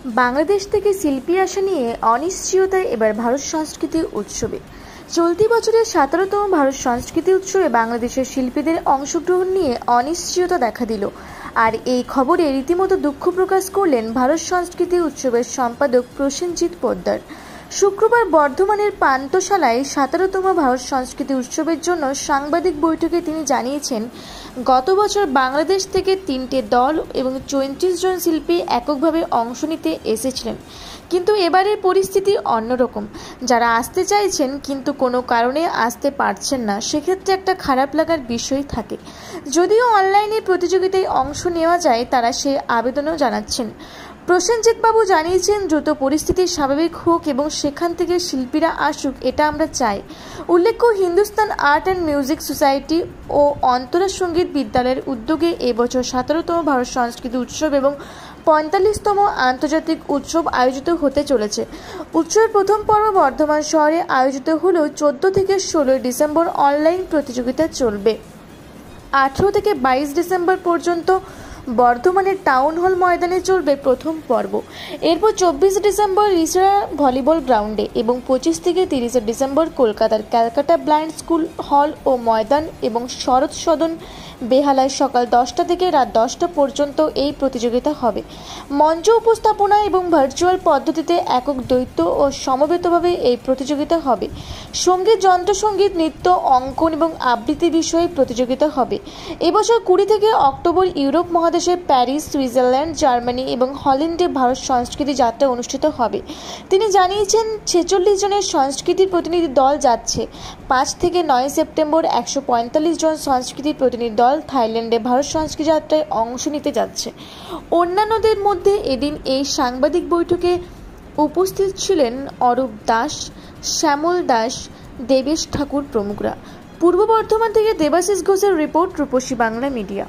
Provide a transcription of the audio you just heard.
বাংলাদেশ থেকে শিল্পী আসা নিয়ে অনিশ্চয়তায় এবার ভারত সংস্কৃতি উৎসবে। চলতি বছরের 17তম ভারত সংস্কৃতি উৎসবে বাংলাদেশের শিল্পীদের অংশগ্রহণ নিয়ে অনিশ্চয়তা দেখা দিল। আর এই খবরে রীতিমতো দুঃখ প্রকাশ করলেন ভারত সংস্কৃতি উৎসবের সম্পাদক প্রসেনজিৎ পোদ্দার। শুক্রবার বর্ধমানের পান্থশালায় 17তম ভারত সংস্কৃতি উৎসবের জন্য সাংবাদিক বৈঠকে তিনি জানিয়েছেন, গত বছর বাংলাদেশ থেকে 3টে দল এবং 34 জন শিল্পী এককভাবে অংশ নিতে এসেছিলেন, কিন্তু এবারের পরিস্থিতি অন্যরকম। যারা আসতে চাইছেন কিন্তু কোনো কারণে আসতে পারছেন না, সেক্ষেত্রে একটা খারাপ লাগার বিষয় থাকে। যদিও অনলাইনে প্রতিযোগিতায় অংশ নেওয়া যায়, তারা সে আবেদনও জানাচ্ছেন। প্রসেনজিৎ বাবু জানিয়েছেন, দ্রুত পরিস্থিতি স্বাভাবিক হোক এবং সেখান থেকে শিল্পীরা আসুক, এটা আমরা চাই। উল্লেখ্য, Hindustan art and music society ও অন্তরা সঙ্গীত বিদ্যালয়ের উদ্যোগে এবছর 17তম ভারত সংস্কৃতি উৎসব এবং 45তম আন্তর্জাতিক উৎসব আয়োজিত হতে চলেছে। উৎসবের প্রথম পর্ব বর্ধমান শহরে আয়োজিত হলেও 14 থেকে 16 ডিসেম্বর অনলাইন প্রতিযোগিতা চলবে। 18 থেকে 22 ডিসেম্বর পর্যন্ত বর্ধমানের টাউন হল ময়দানে চলবে প্রথম পর্ব। এরপর 24 ডিসেম্বর রিসরা ভলিবল গ্রাউন্ডে এবং 25 থেকে 30 ডিসেম্বর কলকাতার ক্যালকাটা ব্লাইন্ড স্কুল হল ও ময়দান এবং শরৎ সদন বেহালায় সকাল 10টা থেকে রাত 10টা পর্যন্ত এই প্রতিযোগিতা হবে। মঞ্চ উপস্থাপনা এবং ভার্চুয়াল পদ্ধতিতে একক, দ্বৈত ও সমবেতভাবে এই প্রতিযোগিতা হবে। সঙ্গীত, যন্ত্রসঙ্গীত, নৃত্য, অঙ্কন এবং আবৃত্তি বিষয়ে প্রতিযোগিতা হবে। এবছর 20 থেকে অক্টোবর ইউরোপ মহাদেশে প্যারিস, সুইজারল্যান্ড, জার্মানি এবং হল্যান্ডে ভারত সংস্কৃতি যাত্রা অনুষ্ঠিত হবে। তিনি জানিয়েছেন, 46 জনের সংস্কৃতি প্রতিনিধি দল যাচ্ছে। 5 থেকে 9 সেপ্টেম্বর 145 জন সংস্কৃতি প্রতিনিধি দল থাইল্যান্ডে ভারত সংস্কৃতি যাত্রায় অংশ নিতে যাচ্ছে। অন্যান্যদের মধ্যে এদিন এই সাংবাদিক বৈঠকে উপস্থিত ছিলেন অরূপ দাস, শ্যামল দাস, দেবেশ ঠাকুর প্রমুখরা। পূর্ব বর্ধমান থেকে দেবাশিস ঘোষের রিপোর্ট, রূপসী বাংলা মিডিয়া।